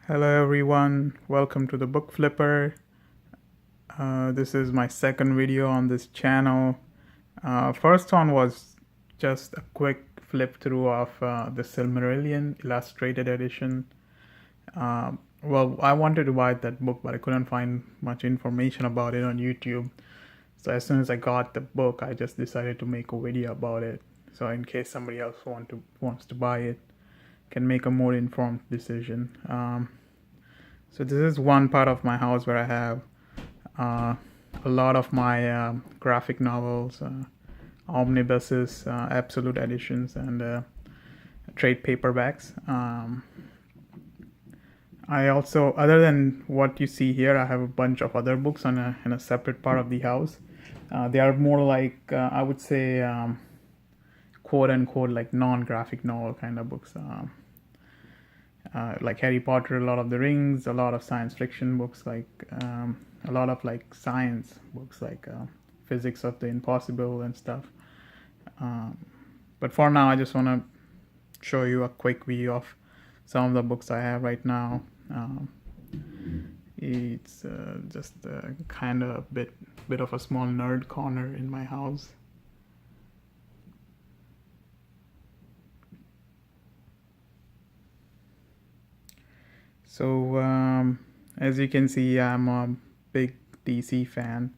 Hello everyone, welcome to the Book Flipper. This is my second video on this channel. First one was just a quick flip through of the Silmarillion Illustrated Edition. Well, I wanted to buy that book, but I couldn't find much information about it on YouTube. So as soon as I got the book, I just decided to make a video about it. So in case somebody else wants to buy it, can make a more informed decision. So this is one part of my house where I have uh, a lot of my graphic novels, omnibuses, absolute editions, and trade paperbacks. I also, other than what you see here, I have a bunch of other books in a separate part of the house. They are more like, I would say, quote unquote, like non-graphic novel kind of books. Like Harry Potter, a lot of the Rings, a lot of science fiction books, like a lot of like science books, like physics of the impossible and stuff. Um, but for now, I just want to show you a quick view of some of the books I have right now. It's just kind of bit of a small nerd corner in my house. So as you can see, I'm a big DC fan.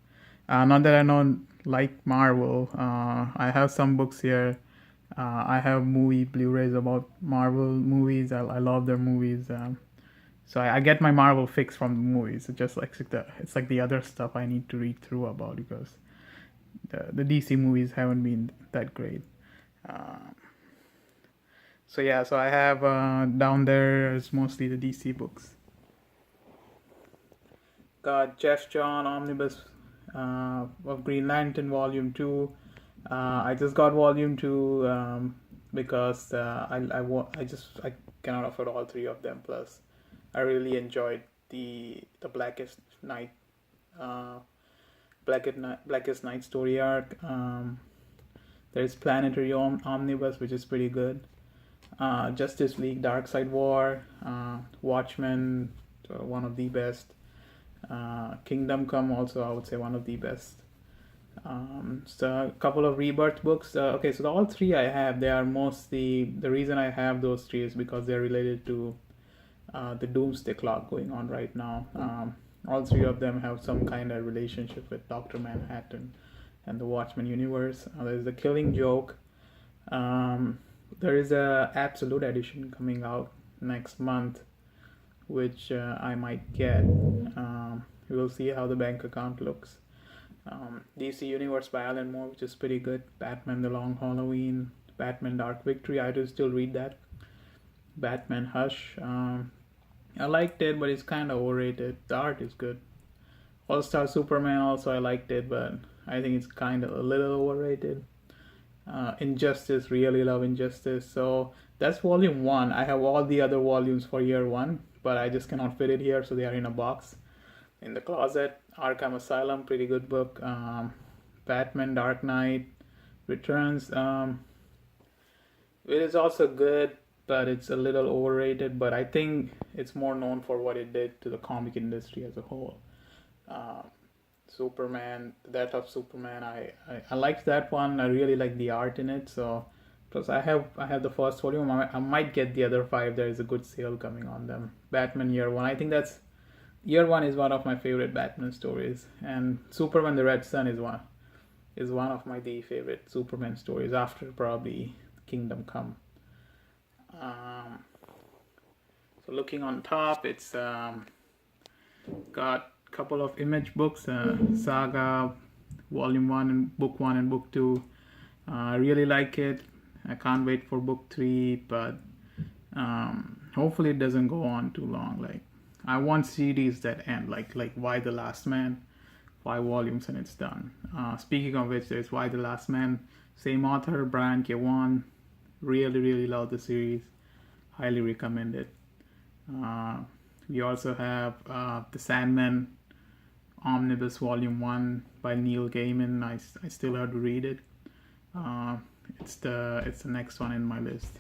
Not that I don't like Marvel. I have some books here. I have movie Blu-rays about Marvel movies. I love their movies. So I get my Marvel fix from the movies. It's like the other stuff I need to read through about because the DC movies haven't been that great. So yeah, so I have down there is mostly the DC books. Got Jeff John Omnibus of Green Lantern Volume 2. I just got Volume 2 because I cannot afford all three of them. Plus, I really enjoyed the uh, Blackest Night story arc. There's Planetary Omnibus, which is pretty good. Justice League Darkseid War, Watchmen, one of the best. Kingdom Come, also I would say one of the best. So a couple of Rebirth books. Okay, so all three I have, they are mostly, the reason I have those three is because they're related to the Doomsday Clock going on right now. All three of them have some kind of relationship with Dr. Manhattan and the Watchmen universe. There's the Killing Joke. There is a Absolute Edition coming out next month, which I might get. We will see how the bank account looks. DC Universe by Alan Moore, which is pretty good. Batman: The Long Halloween, Batman: Dark Victory. I do still read that. Batman: Hush. I liked it, but it's kind of overrated. The art is good. All Star Superman also I liked it, but I think it's kind of a little overrated. Injustice, really love Injustice. So that's volume 1. I have all the other volumes for year 1, but I just cannot fit it here, so they are in a box in the closet. Arkham Asylum, pretty good book. Batman Dark Knight Returns. It is also good, but it's a little overrated. But I think it's more known for what it did to the comic industry as a whole. Uh, Superman, the Death of Superman. I liked that one. I really like the art in it. So plus I have the first volume. I might get the other 5. There is a good sale coming on them. Batman Year One. I think that's Year One is one of my favorite Batman stories, and Superman: The Red Sun is one of my the favorite Superman stories after probably Kingdom Come. Um, so looking on top, it's got a couple of Image books, Saga Volume 1 and Book 1 and Book 2. I really like it. I can't wait for Book 3, but hopefully it doesn't go on too long. Like, I want series that end, like Y the Last Man, 5 volumes and it's done. Speaking of which, there's Y the Last Man, same author, Brian K. Vaughan. Really love the series. Highly recommend it. We also have The Sandman Omnibus Volume 1 by Neil Gaiman. I still have to read it. It's the next one in my list.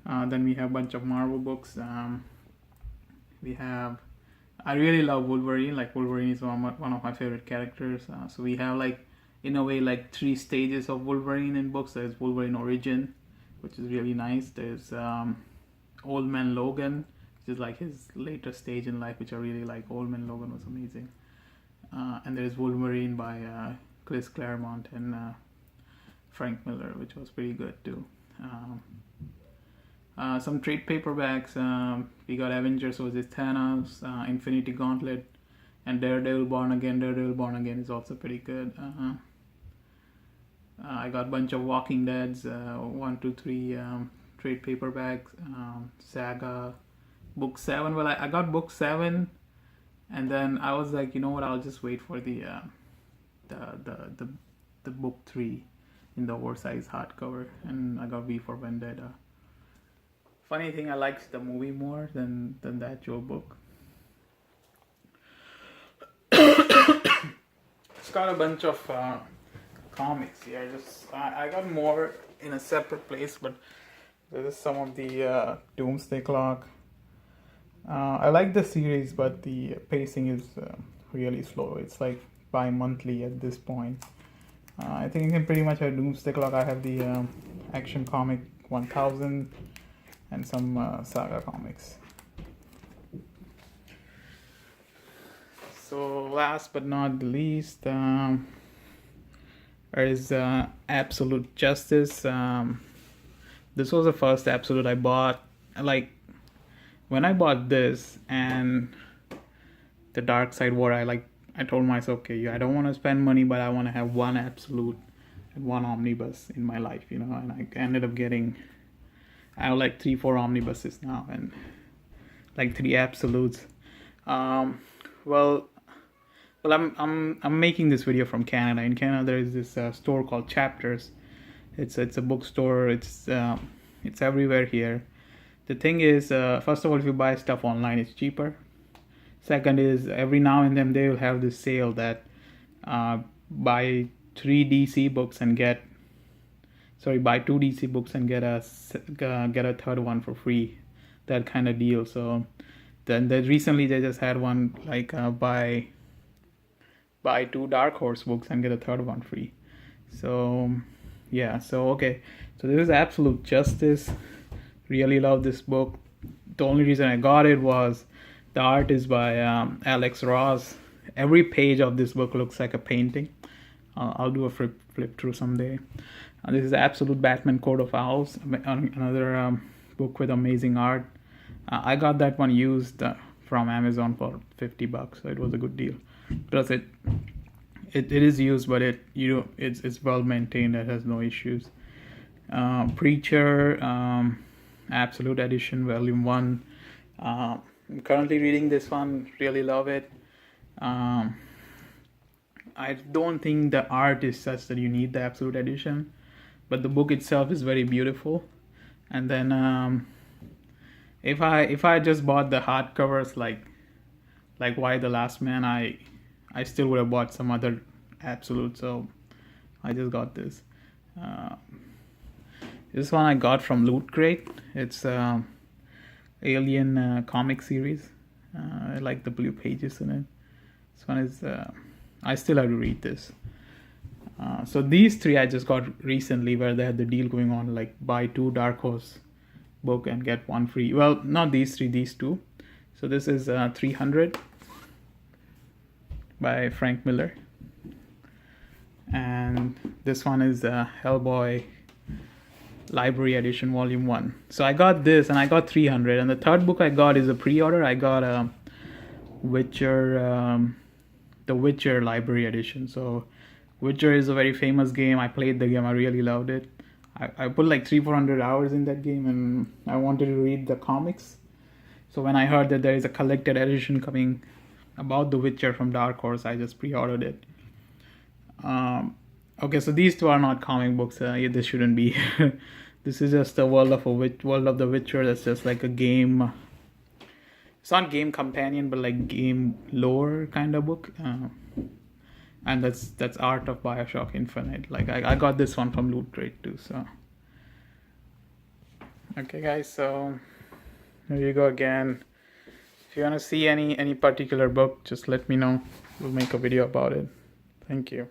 Then we have a bunch of Marvel books. We have, I really love Wolverine. Like Wolverine is one of my favorite characters. So we have like, in a way, like 3 stages of Wolverine in books. There's Wolverine Origin, which is really nice. There's Old Man Logan, which is like his later stage in life, which I really like. Old Man Logan was amazing. And there's Wolverine by Chris Claremont and Frank Miller, which was pretty good too. Some trade paperbacks. We got Avengers vs Thanos, Infinity Gauntlet, and Daredevil Born Again. Daredevil Born Again is also pretty good. I got a bunch of Walking Dead's 1, 2, 3 trade paperbacks. Saga, book 7. Well, I got book 7, and then I was like, you know what? I'll just wait for the book 3 in the oversized hardcover, and I got V for Vendetta. Funny thing, I liked the movie more than the actual book. It's got a bunch of comics here. I got more in a separate place, but this is some of the Doomsday Clock. I like the series, but the pacing is really slow. It's like bi-monthly at this point. I think you can pretty much have Doomsday Clock. I have the Action Comic 1000 and some Saga comics. So last but not the least, there is Absolute Justice. This was the first Absolute I bought. Like, when I bought this and the Darkseid War, I told myself, okay, I don't want to spend money, but I want to have one Absolute and one omnibus in my life, you know. And I ended up getting, I have like 3-4 omnibuses now and like 3 Absolutes. Well, I'm making this video from Canada. In Canada, there is this store called Chapters. It's a bookstore. It's everywhere here. The thing is, first of all, if you buy stuff online, it's cheaper. Second is, every now and then they will have this sale that buy 3 DC books and get, buy 2 DC books and get a third one for free. That kind of deal. So then recently they just had one like buy 2 Dark Horse books and get a third one free. So yeah, so okay, so this is Absolute Justice. Really love this book. The only reason I got it was the art is by Alex Ross. Every page of this book looks like a painting. I'll do a flip through someday. This is Absolute Batman Court of Owls, another book with amazing art. I got that one used from Amazon for $50, so it was a good deal. Plus it is used, but it's well maintained. It has no issues. Preacher, Absolute Edition, Volume 1. I'm currently reading this one. Really love it. I don't think the art is such that you need the Absolute Edition, but the book itself is very beautiful. And then if I just bought the hardcovers like Y the Last Man, I still would have bought some other Absolute, so I just got this. This one I got from Loot Crate. It's Alien comic series. I like the blue pages in it. This one is, I still have to read this. So these 3 I just got recently, where they had the deal going on, like buy 2 Dark Horse book and get 1 free. Well, not these 3, these 2. So this is 300 by Frank Miller. And this one is Hellboy Library Edition Volume 1. So I got this and I got 300. And the third book I got is a pre-order. I got a Witcher, the Witcher Library Edition. So Witcher is a very famous game. I played the game. I really loved it. I put like 300-400 hours in that game, and I wanted to read the comics. So when I heard that there is a collected edition coming about The Witcher from Dark Horse, I just pre-ordered it. Okay, so these 2 are not comic books. This shouldn't be. This is just the World of the Witcher. That's just like a game. It's not game companion, but like game lore kind of book. And that's Art of BioShock Infinite. Like I got this one from Loot Crate too. So okay, guys. So there you go again. If If you want to see any particular book, just let me know. We'll make a video about it. Thank you.